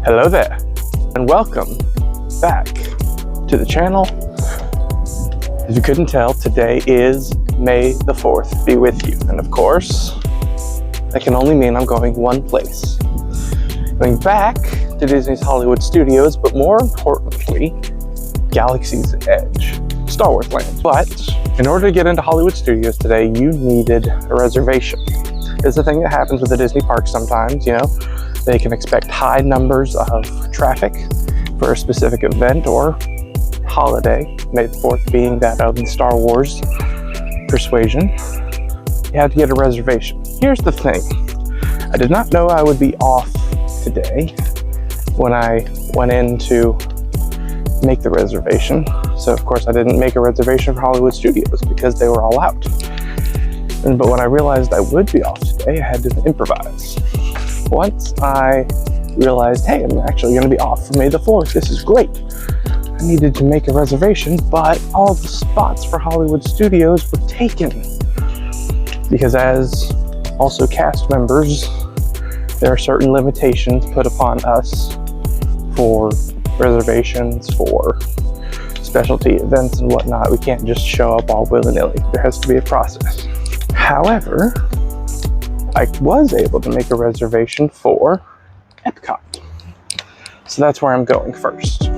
Hello there, and welcome back to the channel. As you couldn't tell, today is May the 4th be with you. And of course, that can only mean I'm going one place. Going back to Disney's Hollywood Studios, but more importantly, Galaxy's Edge, Star Wars Land. But in order to get into Hollywood Studios today, you needed a reservation. It's the thing that happens with the Disney parks sometimes, you know. They can expect high numbers of traffic for a specific event or holiday, May the 4th being that of the Star Wars persuasion. You have to get a reservation. Here's the thing. I did not know I would be off today when I went in to make the reservation. So of course I didn't make a reservation for Hollywood Studios because they were all out. But when I realized I would be off today, I had to improvise. Once I realized, hey, I'm actually going to be off for May the 4th, this is great. I needed to make a reservation, but all the spots for Hollywood Studios were taken. Because as also cast members, there are certain limitations put upon us for reservations, for specialty events and whatnot. We can't just show up all willy-nilly. There has to be a process. However, I was able to make a reservation for Epcot. So that's where I'm going first.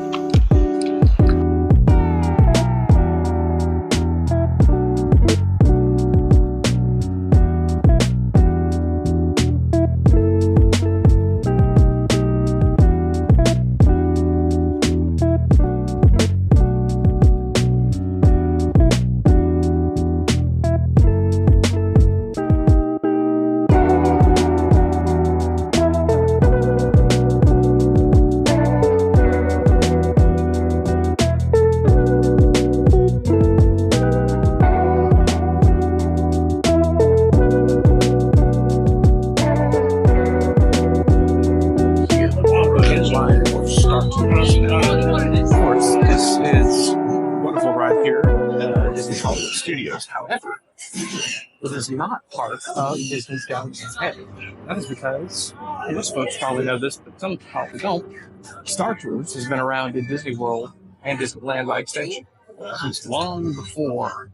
Studios. However, it is not part of Disney's Galaxy's Edge. That is because, most folks probably know this, but some probably don't, Star Tours has been around in Disney World and Disneyland by extension since long before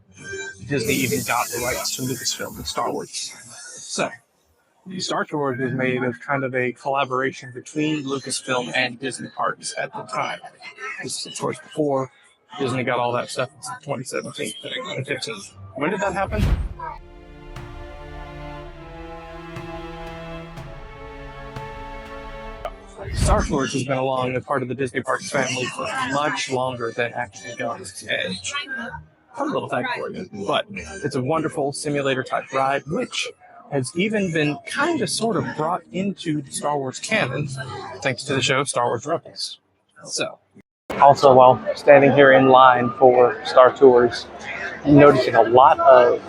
Disney even got the rights to Lucasfilm and Star Wars. So, Star Tours was made as kind of a collaboration between Lucasfilm and Disney parks at the time. This is, of course, before Disney got all that stuff in 2017, 2015. When did that happen? Star Tours has been along a part of the Disney Parks family for much longer than actually Galaxy's Edge. Fun little fact for you, but it's a wonderful simulator-type ride, which has even been kind of sort of brought into the Star Wars canon, thanks to the show Star Wars Rebels. So. Also, while standing here in line for Star Tours, I'm noticing a lot of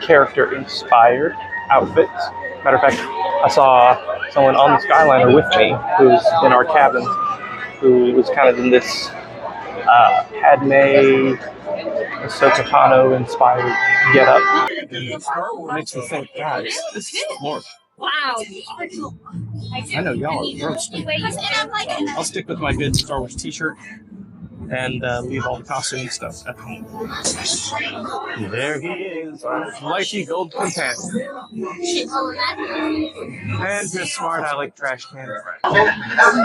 character-inspired outfits. Matter of fact, I saw someone on the Skyliner with me who's in our cabin, who was kind of in this Padme, Ahsoka Tano inspired getup. It makes me think, guys, this is more. Wow. I know y'all are roasting. I'll stick with my good Star Wars t-shirt and leave all the costume stuff at home. There he is, our flashy gold companion. And his smart aleck trash can.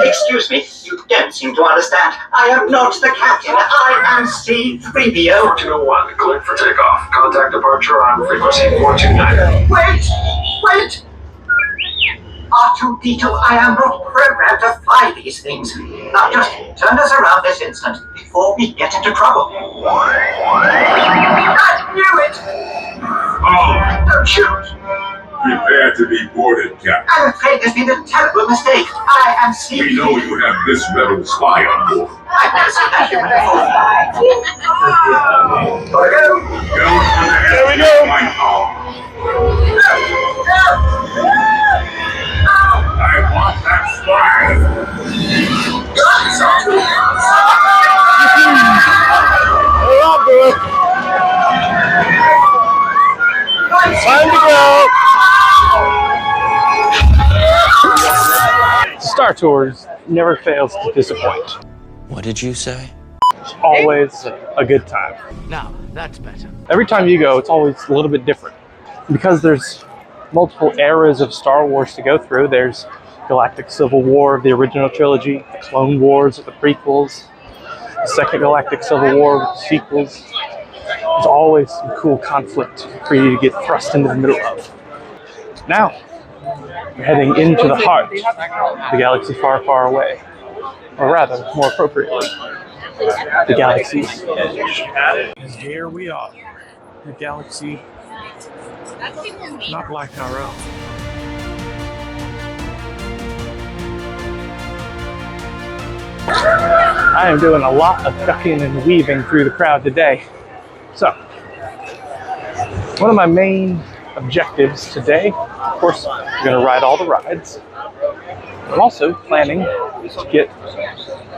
Excuse me, you don't seem to understand. I am not the captain. I am C-3PO. 1401, cleared for takeoff. Contact departure on frequency 429. Wait! R2-D2, I am not programmed to fly these things. Now just turn us around this instant before we get into trouble. I knew it! Oh, Don't shoot! prepare to be boarded, Captain. I'm afraid there's been a terrible mistake. I am C. We know you have this metal spy on board. I've never seen that human before. Gotta go! There we go! My I want that spy! Time to go! Star Tours never fails to disappoint. What did you say? It's always a good time. Now, that's better. Every time you go, it's always a little bit different. Because there's multiple eras of Star Wars to go through. There's Galactic Civil War of the original trilogy, the Clone Wars of the prequels, the Second Galactic Civil War with the sequels. There's always some cool conflict for you to get thrust into the middle of. Now, we're heading into the heart of the galaxy far, far away. Or rather, more appropriately, the galaxy's edge. And here we are, a galaxy not like our own. I am doing a lot of ducking and weaving through the crowd today. So, one of my main objectives today, of course, I'm going to ride all the rides. I'm also planning to get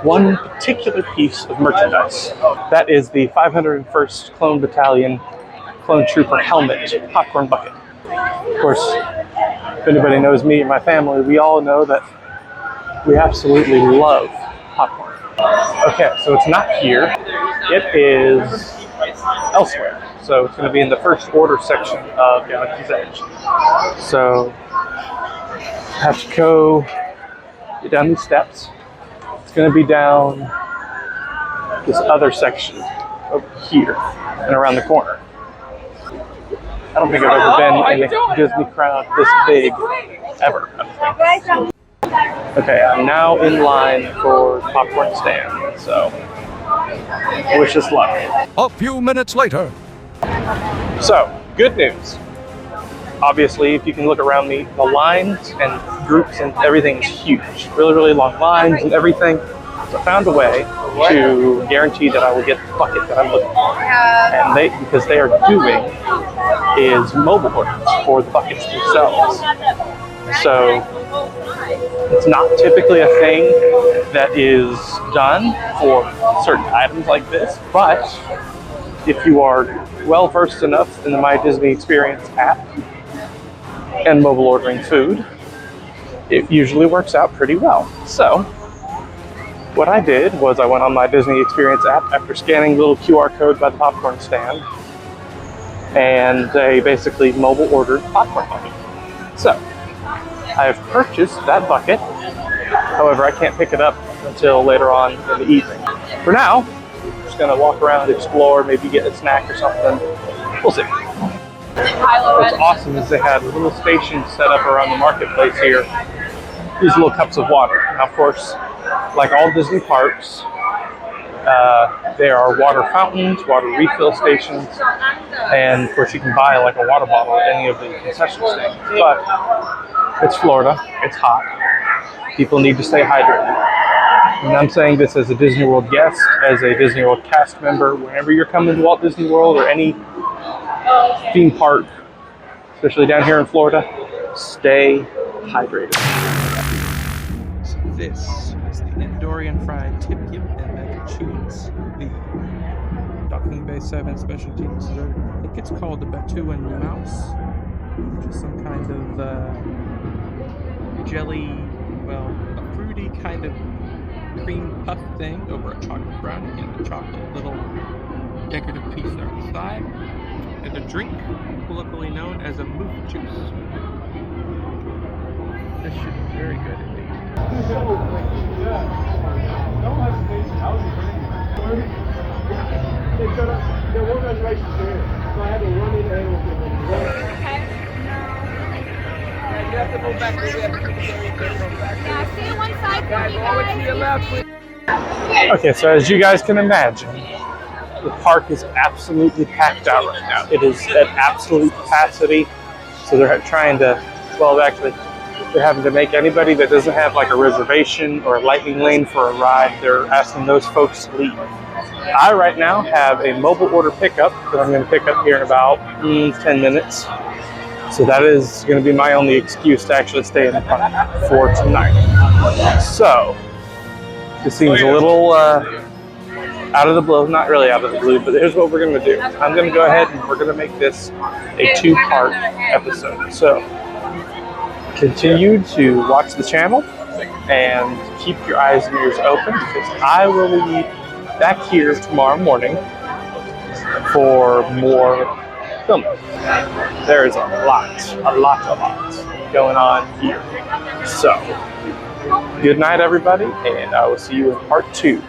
one particular piece of merchandise. That is the 501st Clone Battalion Clone Trooper helmet popcorn bucket. Of course, if anybody knows me and my family, we all know that we absolutely love popcorn. Okay, so it's not here. It is elsewhere. So it's going to be in the first order section of Galaxy's Edge. So I have to go get down these steps. It's going to be down this other section over here and around the corner. I don't think I've ever been in a Disney crowd this big ever. Okay, I'm now in line for the popcorn stand, so wish us luck. A few minutes later. So, good news. Obviously, if you can look around me, the lines and groups and everything is huge. Really, really long lines and everything. So I found a way to guarantee that I will get the bucket that I'm looking for. And because they are doing is mobile orders for the buckets themselves. So it's not typically a thing that is done for certain items like this, but if you are well versed enough in the My Disney Experience app and mobile ordering food, it usually works out pretty well. So what I did was I went on My Disney Experience app after scanning the little QR code by the popcorn stand, and they basically mobile ordered popcorn bucket. So I have purchased that bucket. However, I can't pick it up until later on in the evening. For now, I'm just gonna walk around, explore, maybe get a snack or something. We'll see. What's awesome is they had little stations set up around the marketplace here. These little cups of water. Now, of course, like all Disney parks, there are water fountains, water refill stations, and of course you can buy like a water bottle at any of the concession stands. But it's Florida, it's hot. People need to stay hydrated. And I'm saying this as a Disney World guest, as a Disney World cast member, whenever you're coming to Walt Disney World or any theme park, especially down here in Florida, stay hydrated. So this is the Endorian fried tip-yip and mac and cheese, the Docking Bay 7 specialty dessert. I think it's called the Batu and Mouse, which is some kind of jelly, well, a fruity kind of cream puff thing over a chocolate brownie and a chocolate little decorative piece there on the side. And a drink colloquially known as a moof juice. This should be very good indeed. There were reservations here, so I had to run in there with them. You have to move back to Yeah, stay on one side for me, guys. Okay, so as you guys can imagine, the park is absolutely packed out right now. It is at absolute capacity. So they're trying to, well, actually, they're having to make anybody that doesn't have like a reservation or a lightning lane for a ride, they're asking those folks to leave. I right now have a mobile order pickup that I'm going to pick up here in about 10 minutes. So that is going to be my only excuse to actually stay in the park for tonight. So this seems a little out of the blue, not really out of the blue, but here's what we're going to do. I'm going to go ahead and we're going to make this a two-part episode. So continue to watch the channel and keep your eyes and ears open because I will be back here tomorrow morning for more filming. There is a lot going on here. So, good night everybody, and I will see you in part 2